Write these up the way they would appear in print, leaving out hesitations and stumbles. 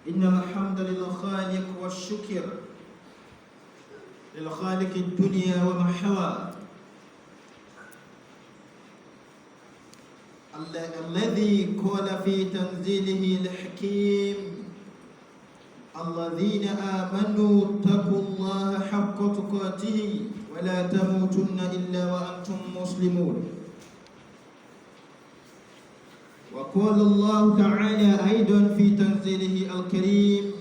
إن الحمد للخالق والشكر للخالق الدنيا وما حوى الذي قال في تنزيله الحكيم الذين آمنوا اتقوا الله حق تقاته ولا تموتن إلا وأنتم مسلمون. وقال الله تعالى أيضا في تنزيله الكريم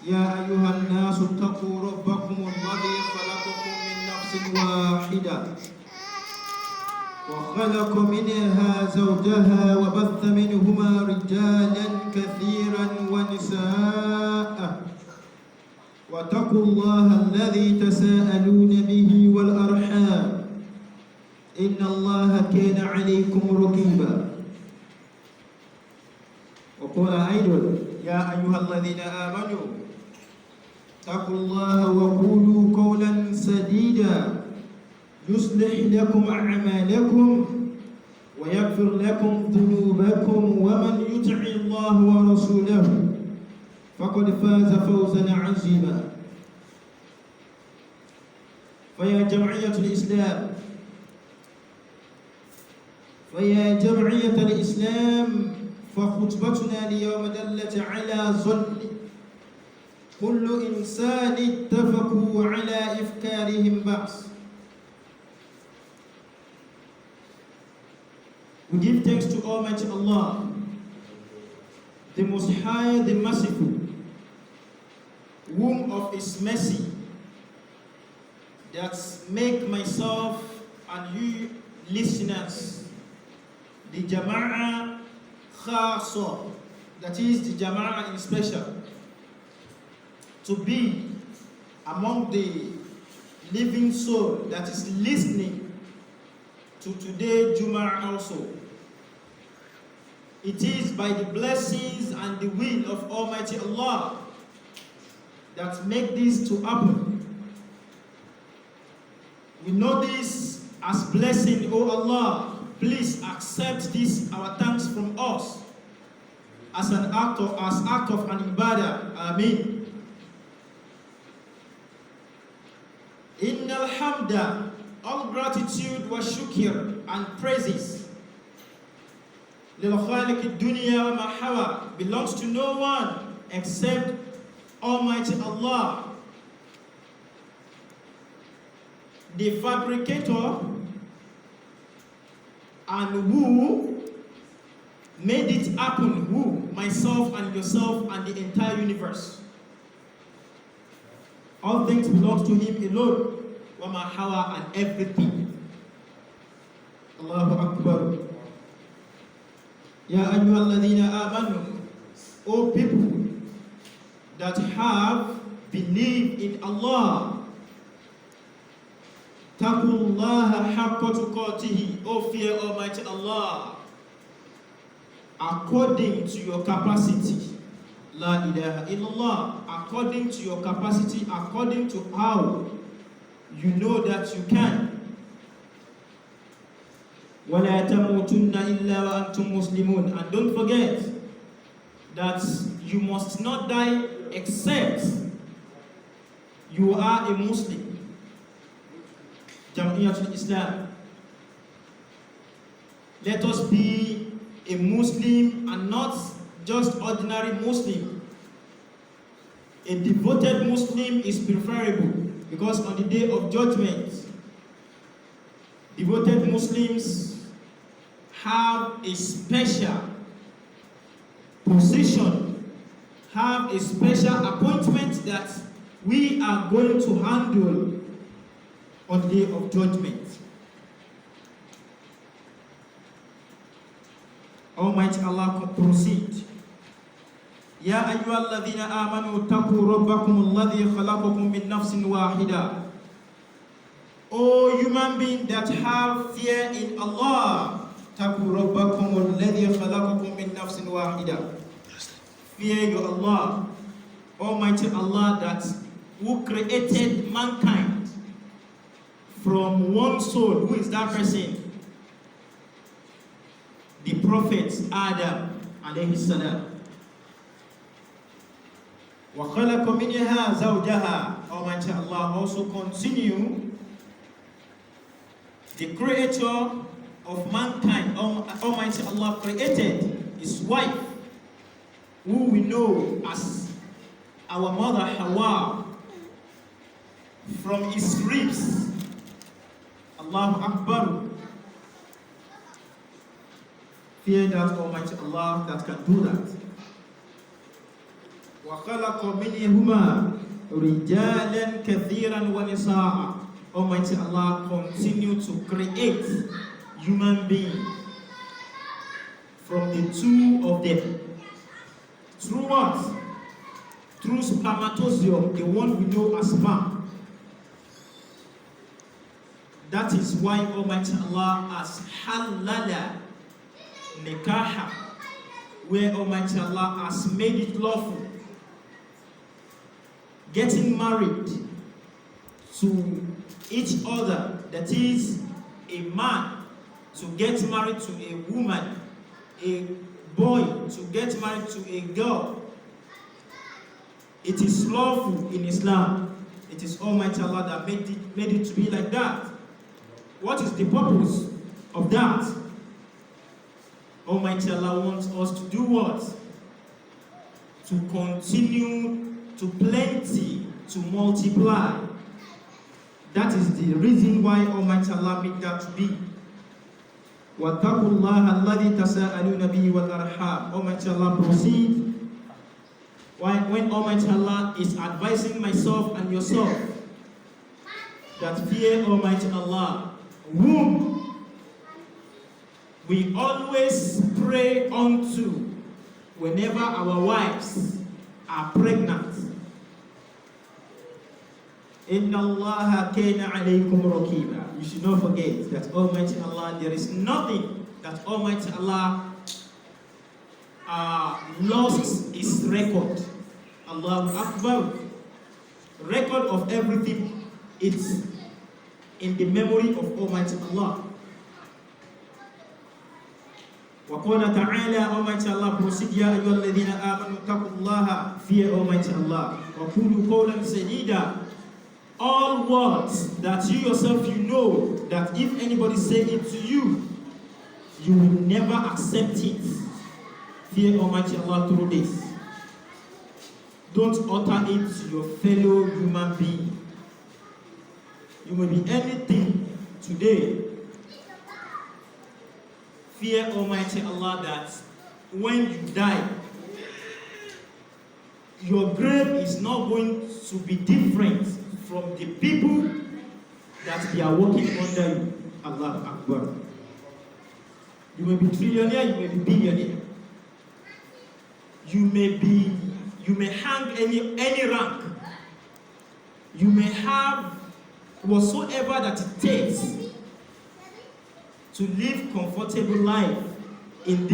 يا أيها الناس اتقوا ربكم الذي خلقكم من نفس واحدة وخلق منها زوجها وبث منهما رجالا كثيرا ونساء واتقوا الله الذي تساءلون به والأرحام إن الله كان عليكم رقيبا. وقال أيضا يا أيها الذين آمنوا اتقوا الله وقولوا قولا سديدا يصلح لكم أعمالكم ويغفر لكم ذنوبكم ومن يطع الله ورسوله فقد فاز فوزا عظيما. فيا جمعية الإسلام فخطبتنا اليوم دلت على ظن كل إنسان اتفقوا على إفكارهم بعض. We give thanks to Almighty Allah, the Most High, the Merciful, whom of His mercy that make myself and you listeners the Jama'ah Khasa, that is the Jama'ah in special, to be among the living soul that is listening to today Jum'ah also. It is by the blessings and the will of Almighty Allah that make this to happen. We know this as blessing, O Allah. Please accept this our thanks from us as an act of an ibadah. Ameen. Innal hamda, all gratitude wa shukr and praises lil khaliq dunya wa ma hawa, belongs to no one except Almighty Allah, the fabricator and who made it happen, who, myself and yourself and the entire universe. All things belong to Him alone, wa ma hawa, and everything. Allahu Akbar. Ya ayyuhalladhina amanu, O people that have believed in Allah, taqullaha haqqa tuqatihi, O fear Almighty Allah according to your capacity. La ilaha illallah, according to your capacity, according to how you know that you can. وَلَا تَمُوتُنَّ إِلَّا وَأَنْتُمْ مُسْلِمُونَ, and don't forget that you must not die except you are a Muslim. Jam'iyatul Islam, let us be a Muslim and not just ordinary Muslim. A devoted Muslim is preferable, because on the day of judgment, devoted Muslims have a special position, have a special appointment that we are going to handle on the day of judgment. Almighty Allah proceed. Ya ayyuhalladhina amanu taqu rabbakum alladhi khalaqakum min nafsin wahida. O human being that have fear in Allah, taqu rabbakum alladhi khalaqakum min nafsin wahida. Fear your Allah, Almighty Allah, that who created mankind from one soul. Who is that person? The Prophet Adam alayhi salam. وَخَلَقَ مِنْهَا زَوْجَهَا. Almighty Allah also continue, the creator of mankind, Almighty Allah created his wife, who we know as our mother Hawa, from his ribs. Allahu Akbar. Fear that Almighty Allah that can do that. وَخَلَقَ مِنْهُمَا رِجَالًا كَثِيرًا وَنِسَاءً. Almighty Allah continue to create human beings from the two of them. Through what? Through spermatozoon, the one we know as sperm. That is why Almighty Allah has halala nikaha, where Almighty Allah has made it lawful. Getting married to each other, that is, a man to get married to a woman, a boy to get married to a girl. It is lawful in Islam. It is Almighty Allah that made it to be like that. What is the purpose of that? Almighty Allah wants us to do what? To continue to plenty, to multiply. That is the reason why Almighty Allah made that to be. وَاتَّقُوا اللَّهَ الَّذِي تَسَاءَلُونَ بِهِ وَالْأَرْحَامَ. Almighty Allah proceed. When Almighty Allah is advising myself and yourself that fear Almighty Allah, whom we always pray unto whenever our wives are pregnant. Inna Allah kana alaykum raqiba. You should not forget that Almighty Allah, there is nothing that Almighty Allah lost his record. Allahu Akbar. Record of everything, it's in the memory of Almighty Allah. وَقَالَ تَعَالَى. Almighty Allah proceed, يَا أَيُّهَا الَّذِينَ آمَنُوا اتَّقُوا اللَّهَ. Fear Almighty Allah. وَقُولُوا قَوْلًا سَدِيدًا. All words that you yourself you know that if anybody say it to you, you will never accept it. Fear Almighty Allah through this. Don't utter it to your fellow human being. You may be anything today. Fear Almighty Allah that when you die, your grave is not going to be different from the people that they are working under you. Allah Akbar. You may be trillionaire, you may be billionaire. You may hang any rank. You may have whatsoever that it takes to live comfortable life in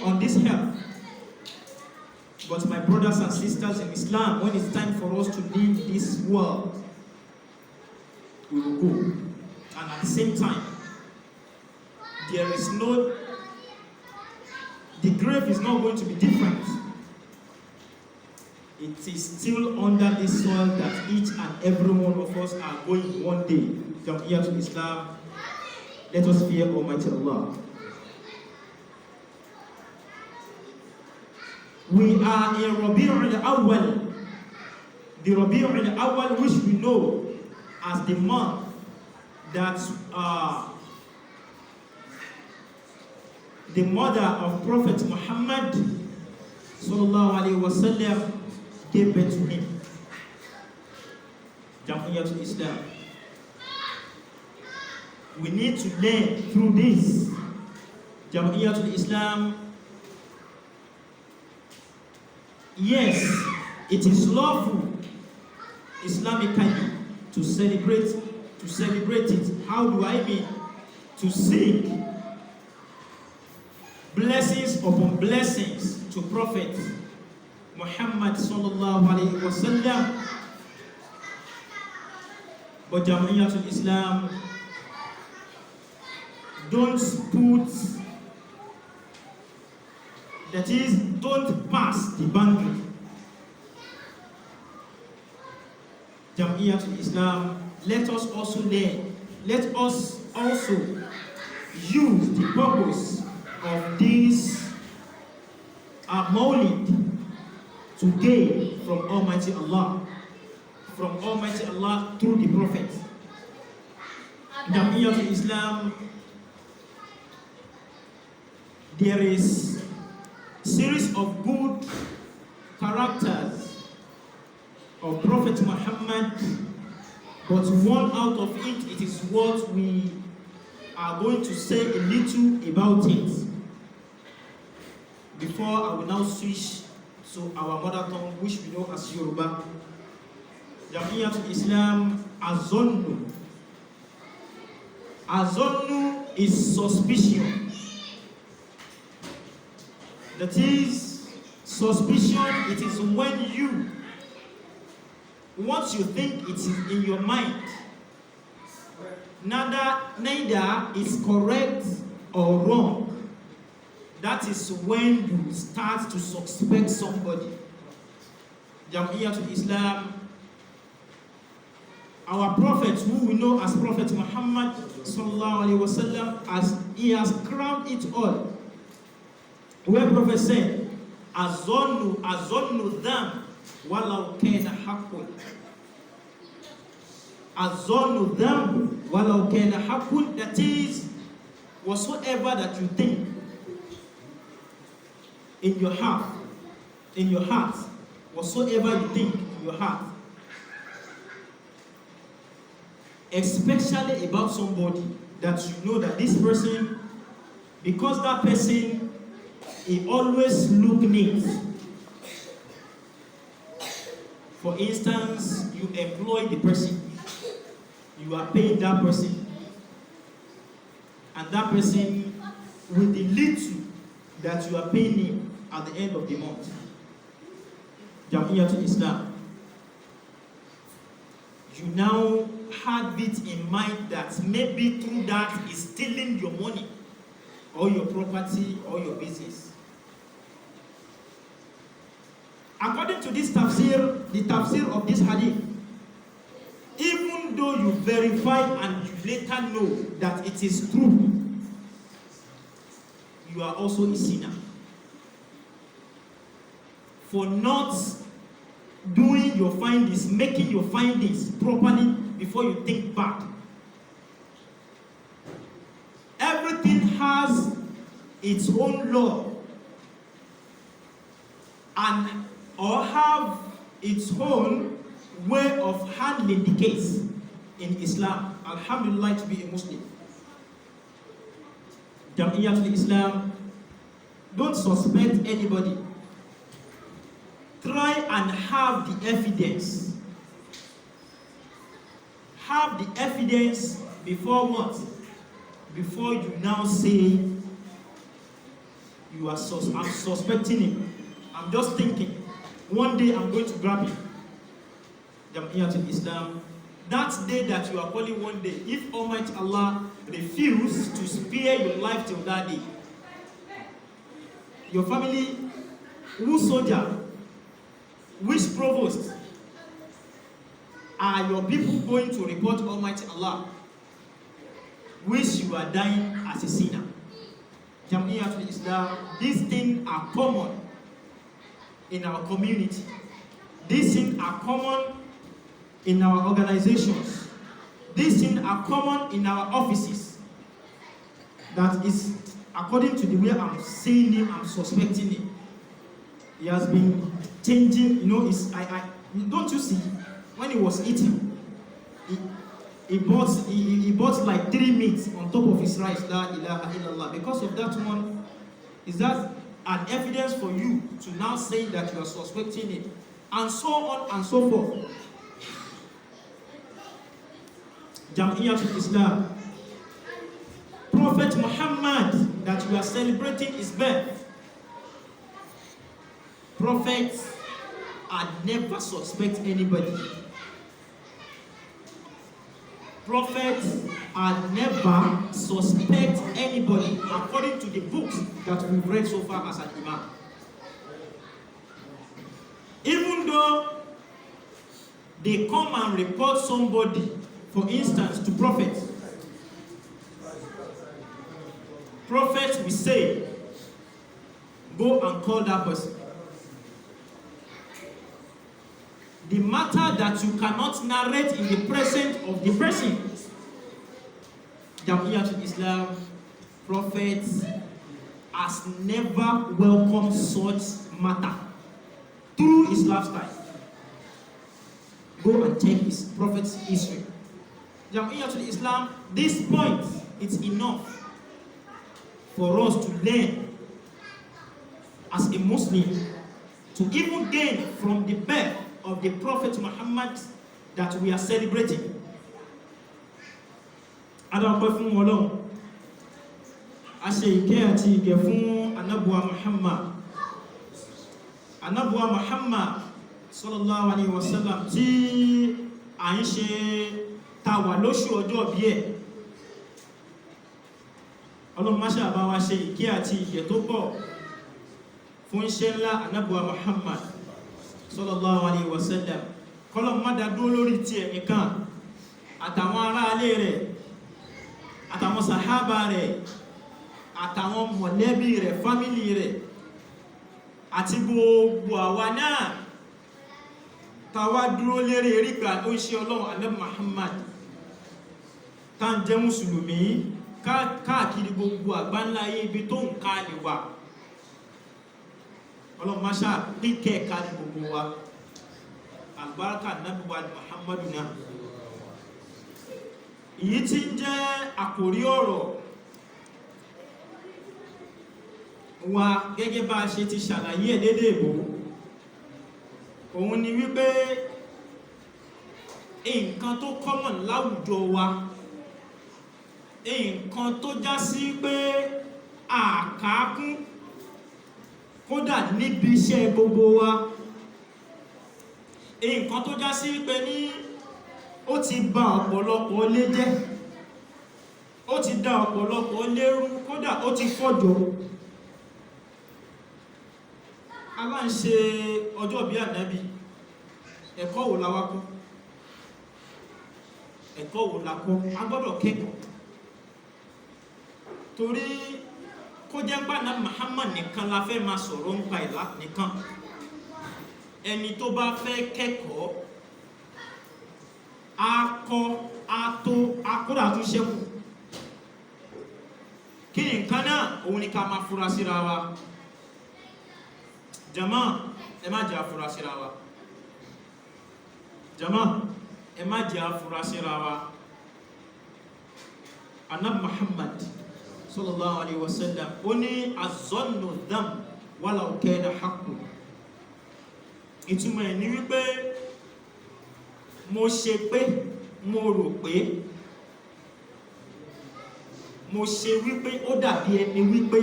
on this earth. But my brothers and sisters in Islam, when it's time for us to leave this world, we will go. And at the same time, the grave is not going to be different. It is still under this soil that each and every one of us are going one day. Come here to Islam. Let us fear Almighty Allah. We are in Rabi'ul Awwal. The Rabi'ul Awwal, which we know as the month that the mother of Prophet Muhammad sallallahu alaihi wasallam gave birth to him. Jam'iyatul Islam. We need to learn through this. Jam'iyatul Islam. Yes, it is lawful Islamically to celebrate it. How do I mean? To sing blessings upon blessings to Prophet Muhammad sallallahu alaihi wasallam. But Jam'iyatul Islam, don't pass the boundary. Jam'iyatul Islam, let us also learn. Let us also use the purpose of this Maulid to gain from Almighty Allah. From Almighty Allah through the Prophet. Jam'iyatul Islam, there is series of good characters of Prophet Muhammad, but one out of it is what we are going to say a little about it. Before I will now switch to our mother tongue, which we know as Yoruba. Jam'iyatul Islam, Azonnu. Azonnu is suspicion. That is, suspicion, it is when you, what you think it is in your mind, neither is correct or wrong. That is when you start to suspect somebody. Jam'iyatul Islam, our prophet, who we know as Prophet Muhammad sallallahu alaihi wasallam, as he has crowned it all. Where Prophet said, "Azonnu them, walau kana haqqun." Azonnu them, walau kana haqqun. That is, whatsoever that you think in your heart, whatsoever you think in your heart, especially about somebody that you know that this person, because that person, he always look neat. For instance, you employ the person, you are paying that person, and that person, with the little that you are paying him at the end of the month, Jam'iyatul Islam, you now have it in mind that maybe through that is stealing your money or your property or your business. According to this tafsir, the tafsir of this hadith, even though you verify and you later know that it is true, you are also a sinner for not doing your findings, making your findings properly before you think back. Everything has its own law and or have its own way of handling the case in Islam. Alhamdulillah to be a Muslim. Jam'iyatul Islam, don't suspect anybody. Try and have the evidence. Have the evidence before what? Before you now say you are I'm suspecting him. I'm just thinking, one day I'm going to grab him. Jam'iyatul Islam, that day that you are calling one day, if Almighty Allah refuse to spare your life till that day, your family, whose soldier, which provost, are your people going to report Almighty Allah, which you are dying as a sinner? Jam'iyatul Islam, these things are common in our community. These things are common in our organizations. These things are common in our offices. That is, according to the way I'm saying him, I'm suspecting him. He has been changing, you know, don't you see, when he was eating, he bought like 3 meats on top of his rice, la ilaha illallah. Because of that one, is that an evidence for you to now say that you are suspecting him? And so on and so forth. Jam'iyatul Islam, Prophet Muhammad, that we are celebrating his birth, prophets are never suspect anybody. Prophets are never suspect anybody, according to the books that we've read so far as an imam. Even though they come and report somebody, for instance, to prophets. Prophets will say, go and call that person. The matter that you cannot narrate in the presence of the person. Jamiatul Islam, prophets, has never welcomed such matter through his lifestyle. Go and check his prophet's history. Jamiatul Islam, this point, it's enough for us to learn as a Muslim, to even gain from the birth of the Prophet Muhammad that we are celebrating. Adọ́pẹ́ fún Ọlọ́run, a ṣe ìkẹ́ àti ìgẹ̀ fún Ànábì Muhammad. Ànábì Muhammad sallallahu alaihi wasallam tí à ń ṣe tàwà lóṣù ọjọ́ bí ẹ̀. Ọlọ́run má ṣe bá wa ṣe ìkẹ́ àti ìgẹ̀ tó pọ̀ fún iṣẹ́ ńlá Ànábì Muhammad sallallahu alaihi wasallam. Kọ́lọ́run má dá dúró lórí ti ẹ̀ nìkan, àtàwọn ará alé rẹ̀, àtàwọn sàhábà rẹ̀, àtàwọn mọ̀lẹ́bí rẹ̀, fámílì rẹ̀, àti gbogbo àwa náà tàwa dúró lérí eríkà tó ṣe Ọlọ́run Ànábì Muhammad tá ń jẹ́ mùsùlùmí káàkiri gbogbo àgbáńlá ayé ibi tó ń ká lè wà. Ọlọ́run má ṣáà pínkẹ́ ká ní gbogbo wa. Àlùbáríkà Ànábì wa Muhammadu náà. Èyí tí ń jẹ́ àkòrí ọ̀rọ̀ wa gẹ́gẹ́ bá ṣe ti ṣàlàyé lédè Ìgbò, òun ni wípé nǹkan tó common láwùjọ wa, nǹkan tó já sí pé àkákún kódà níbi iṣẹ́ gbogbo wa, nǹkan tó já sí pé ní ó ti bà ọ̀pọ̀lọpọ̀ ilé jẹ́, ó ti dá ọ̀pọ̀lọpọ̀ ilé rú, kódà ó ti fọ́jọ́. A máa ń ṣe ọjọ́ bí Ànábì, ẹ̀kọ́ wo la wá kọ́? Ẹ̀kọ́ wo la kọ́? A gbọ́dọ̀ kẹ́kọ̀ọ́. Torí kó jẹ́ pé Ànábì Muhammad nìkan la fẹ́ máa sọ̀rọ̀ ń pa ìlà nìkan. Ẹni tó bá fẹ́ kẹ́kọ̀ọ́, akọ́, ató, akódà tún ṣẹ́kù. Kí ni nǹkan náà? Òun ni ká máa fura síra wa. Jàmáà, ẹ má jẹ́ afura síra wa. Jàmáà, ẹ má jẹ́ afura síra wa. Ànábì Muhammad sallallahu alaihi wasallam ó ní az-zannu dhanb walau kana haqqun. Ìtumọ̀ ẹ̀ ni wípé mo ṣe pé, mo rò pé, mo ṣe wípé, ó dàbí ẹni wípé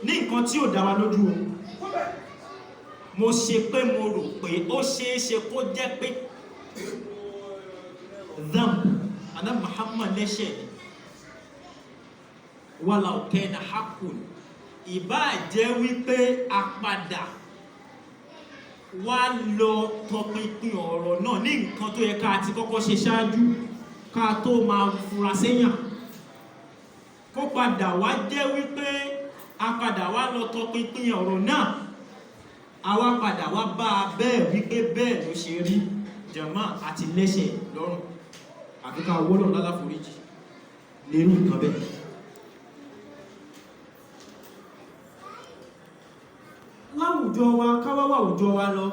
ní nǹkan tí ò dá wa lójú o. Mo ṣe pé, mo rò pé, ó ṣeéṣe kó jẹ́ pé dhanb, Ànábì Muhammad lẹ́ṣẹ̀ ni. Walau kana haqqun, ìbá jẹ́ wípé a padà wá lọ tọpinpin ọ̀rọ̀ náà ní nǹkan tó yẹ ká ti kọ́kọ́ ṣe ṣáájú ká tó máa fura séyàn. Kó padà wá jẹ́ wípé a padà wá lọ tọpinpin ọ̀rọ̀ náà, a wá padà wá bá a bẹ́ẹ̀ wípé bẹ́ẹ̀ ló ṣe rí. Jàmáà, àti lẹ́ṣẹ̀ lọ́rùn, àfi ká wọ́lọ̀ lálàforíjì lérú nǹkan bẹ́ẹ̀. Láwùjọ wa, káwáwà àwùjọ wa lọ,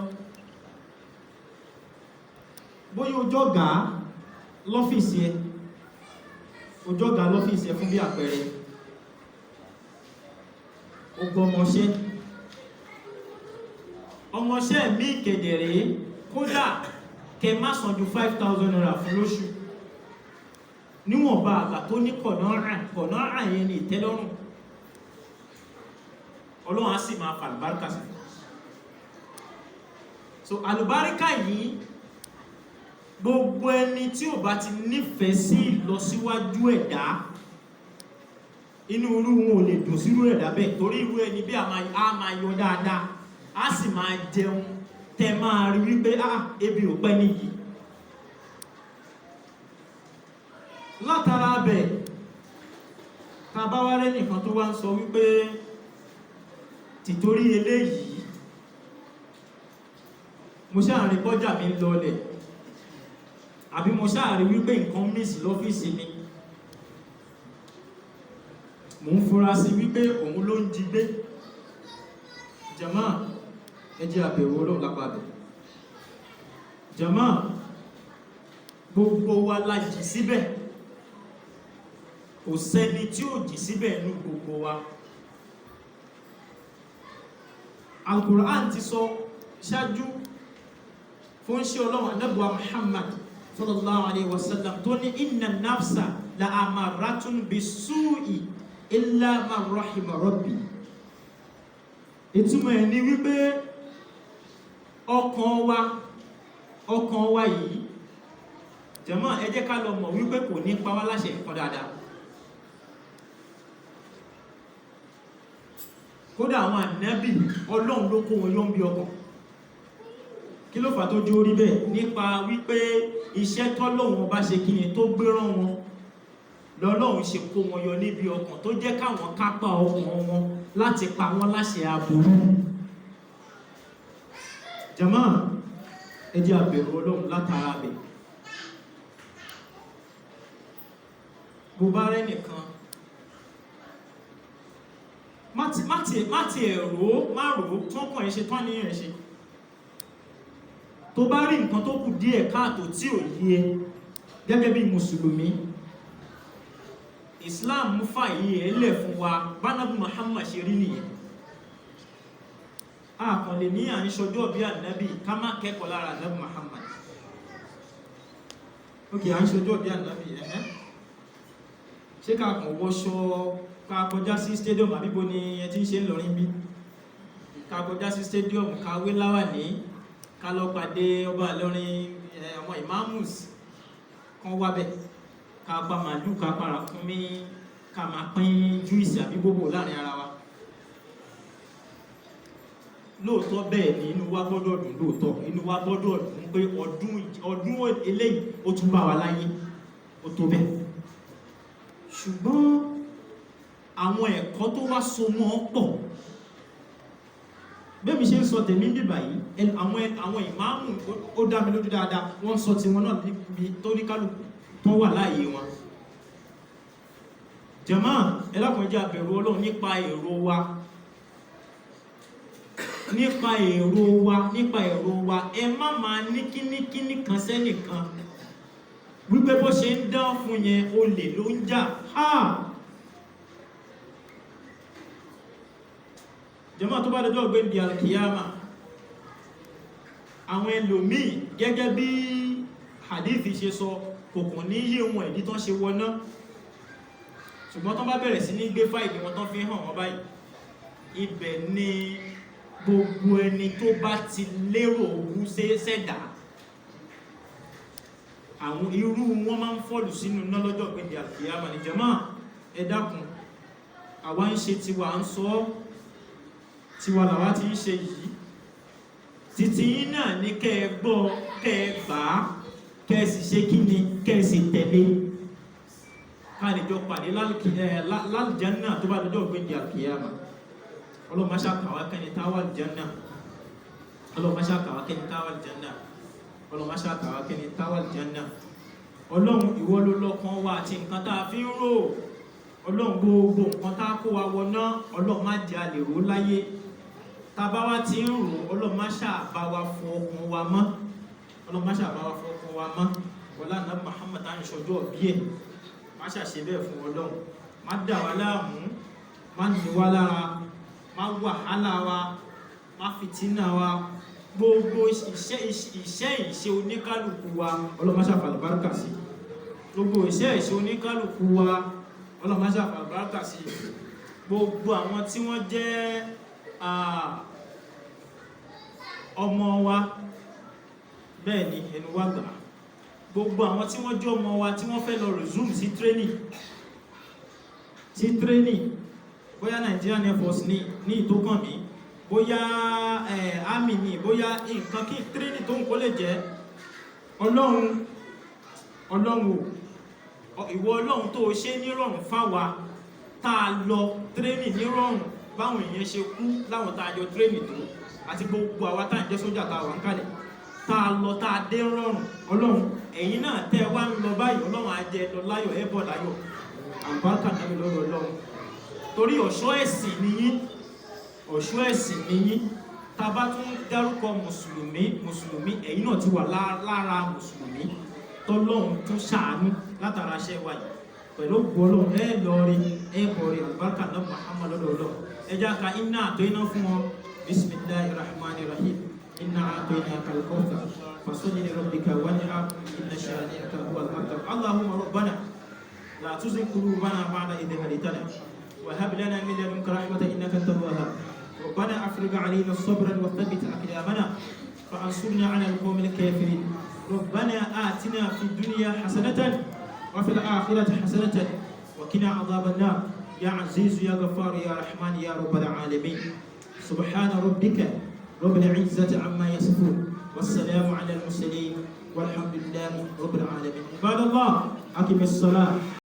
bóyá ọjọ́ gàá lọ́fíìsì ẹ, ọjọ́ gàá lọ́fíìsì ẹ fún bí àpẹẹrẹ, ọgbọ̀mọṣẹ́, ọmọṣẹ́ mi kẹ̀dẹ̀rẹ̀ kódà kẹ má san ju 5,000 naira fún lóṣù, níwọ̀nba àgbà tó ní kọ̀nọ́ràn yẹn ní ìtẹ́lọ́rùn. Ọlọ́run á sì máa fa àlùbáríkà sí. So àlùbáríkà yìí, gbogbo ẹni tí ò bá ti nífẹ̀ẹ́ sí ìlọsíwájú ẹ̀dá, inú irú wọn ò lè dùn sírú ẹ̀dá bẹ́ẹ̀, torí irú ẹni bí a máa yọ dáadáa, á sì máa jẹun tẹ́ máa rí wípé ebi ò pẹ́ nìyí. Látara bẹ̀ ta bá wá rẹ́ nìkan tó wá ń sọ wípé tìtorí eléyìí mo ṣáà rí bọ́jà mi ń lọlẹ̀ àbí mo ṣáà rí wípé nǹkan mísì lọ́fíìsì mi, mo ń fura sí wípé òun ló ń jí gbé. Jàmáà ẹ jẹ́ a bẹ̀rù Ọlọ́run lápá bẹ̀. Jàmáà gbogbo wa la jì síbẹ̀, kò sẹ́ni tí ó jì síbẹ̀ nínú gbogbo wa. Al-Qur'an ti sọ ṣáájú fún ṣe Ọlọ́run Ànábì wa Muhammad sallallahu alaihi wasallam tó ní inna nafsa la amaratun bis-su'i illa man rahima rabbi. Ìtumọ̀ ẹ̀ ni wípé ọkàn wa yìí, jàmáà ẹ jẹ́ ká lọ mọ̀ wípé kò ní pa wá láṣẹ nǹkan dáadáa. Kódà àwọn ànábì Ọlọ́run ló kó wọn yọ́ ń bí ọkàn. Kí ló fà tó jó rí bẹ́ẹ̀? Nípa wípé iṣẹ́ tọ́lọ́run bá ṣe kí ni tó gbéràn wọn lọ́lọ́run ṣe kó wọn yọ níbi ọkàn tó jẹ́ káwọn kápá ọkàn wọn láti pa wọ́n láṣẹ aburú. Jàmáà ẹ jẹ́ a bẹ̀rù Ọlọ́run látara bẹ̀. Bó bá rẹ́ nìkan má ti ẹ̀rọ má rò tán kàn ẹ́ ṣe tán ní ẹ̀ ṣe. Tó bá rí nǹkan tó kù díẹ̀ káàtó tí ò yé gẹ́gẹ́ bí mùsùlùmí, Islam mú fàyè ẹlẹ̀ fún wa bánábì Muhammad ṣe rí nìyẹn. A kàn lè ní à ń ṣọjọ́ bí ànábì ká má kẹ́kọ̀ọ́ lára ànábì Muhammad. Ok, à ń ṣọjọ́ bí ànábì ṣé ká kàn wọṣọ ká kọjá sí stadium àbíbo ni ẹ ti ń ṣe ńlọrin bí, ká kọjá sí stadium ká wé láwàní ká lọ pàdé ọba Ìlọrin àwọn imamus kan wábẹ̀ ká pa màálù ká para fún mi ká máa pín júìsì àbí gbogbo láàrin ara wa. Lóòótọ́ bẹ́ẹ̀ ni inú wa gbọ́dọ̀ dùn, lóòótọ́ inú wa gbọ́dọ̀ dùn pé ọdún eléyìí ó tún bá wa láyé, ó tó bẹ́ẹ̀. Ṣùgbọ́n àwọn ẹ̀kọ́ tó wá so mọ́ pọ̀. Bẹ́ẹ̀mi ṣe ń sọ tèmi bíbà yìí, àwọn ìmáàmù ó dá mi lójú dáadáa, wọ́n sọ ti wọn náà níbi tó ní kálukú tó wà láàyè wọn. Jàmáà ẹ dákun ẹ jẹ́ a bẹ̀rù Ọlọ́run nípa èrò wa. Nípa èrò wa ẹ má máa ní kíníkíní kan sẹ́nìkan wípé bó ṣe ń dán fún yẹn olè ló ń jà. Jàmáà tó bá dọjọ́ ọ̀gbẹ́ni alkiyama, àwọn ẹlòmíì gẹ́gẹ́ bí hadithi ṣe sọ kò kàn ní yé wọn ìdí tán ṣe wọná, ṣùgbọ́n tán bá bẹ̀rẹ̀ sí ní gbé fáìlì wọn tán fi hàn wọn báyìí, ibẹ̀ ni gbogbo ẹni tó bá ti lérò owó sẹ́dá àwọn irú wọn máa ń fọ́lù sínú iná lọ́jọ́ ọ̀gbẹ́ni alkiyama. Ní jàmáà ẹ dákun, àwa ń ṣe tiwa ń sọ tiwa làwa ti ń ṣe yìí, títí yín náà ní kẹ́ ẹ gbọ́ kẹ́ ẹ gbà á kẹ́ ẹ sì ṣe kí ni kẹ́ ẹ sì tẹ̀lé ká lè jọ pàdé lálùjánnà tó bá dọjọ́ ọ̀gbẹ́ni alkiyama. Ọlọ́run má ṣe kàwá kẹ́ni táwà aljanna, Ọlọ́run má ṣe kàwá kẹ́ni táwà aljanna, Ọlọ́run má ṣe kàwá kẹ́ni táwà aljanna. Ọlọ́run ìwọ ló lọ́kàn wa àti nǹkan tá a fi ń rò. Ọlọ́run gbogbo nǹkan tá a kó wa wọná, Ọlọ́run má jẹ́ a lè rò láyé. Tàbá wa ti ń rò, Ọlọ́run má ṣe bá wa fọ ọkàn wa mọ́, Ọlọ́run má ṣe bá wa fọ ọkàn wa mọ́. Wọlá Ànábì Muhammad á ń ṣọjọ́ bí ẹ̀, má ṣàṣe bẹ́ẹ̀ fún Ọlọ́run, má dà wá láàmú, má ní wá lára, má wàhálà wa, má fìtínà wa, gbogbo ìṣe oníkálùkù wa Ọlọ́run má ṣe àlùbáríkà sí. Gbogbo ìṣe oníkálùkù wa Ọlọ́run má ṣe àlùbáríkà sí. Gbogbo àwọn tí wọ́n jẹ́ ọmọ wa, bẹ́ẹ̀ ni ẹnu wa gbà, gbogbo àwọn tí wọ́n jẹ́ ọmọ wa tí wọ́n fẹ́ lọ resume sí training bóyá Nigerian Air Force ní ìtókàn mi, bóyá àmì ni bóyá nǹkan kí training tó ń kó lè jẹ́ ọlọ́run ìwọ ọlọ́run tó ṣe nírọ̀rùn fáwa tá a lọ training nírọ̀rùn báwọn èèyàn ṣe kú láwọn tá a jọ training tó àti gbogbo àwa tá à ń jẹ́ sójà tá a wà ń kalẹ̀ tá a lọ tá a dé rọrùn ọlọ́run ẹ̀yin náà tẹ́ wá ń lọ báyìí ọlọ́run á jẹ́ lọ láyọ̀ ẹ bọ̀ láyọ̀ àbáríkà náà lọ́dọ̀ ọlọ́run torí ọ̀ṣọ́ ẹ̀sìn nìyí tá a bá tún dárúkọ mùsùlùmí ẹ̀yin náà ti wà lára mùsùlùmí tọ́lọ́run tún ṣàánú látara ṣẹ́ wa yìí pẹ̀lú gbọ́lọ́ ẹ lọ́ọ̀rí ẹ bọ̀rí àbáríkà náà Muhammad lọ́dọ̀ ọlọ́run ẹ já ka iná àtọ́ iná fún wọn bismillahir rahmanir rahim inna a'tainaka al-kawthar fasalli li rabbika wanhar inna shani'aka huwal abtar allahumma rabbana la tuzigh qulubana ba'da idh hadaytana wa hab lana min ladunka rahmatan innaka antal wahhab rabbana afrigh 'alayna sabran wa thabbit aqdamana فانصرنا على القوم الكافرين ربنا آتنا في الدنيا حسنة وفي الآخرة حسنة وقنا عذاب النار يا عزيز يا غفار يا رحمن يا رب العالمين سبحان ربك رب العزة عما يصفون والسلام على المرسلين والحمد لله رب العالمين عباد الله أقم الصلاة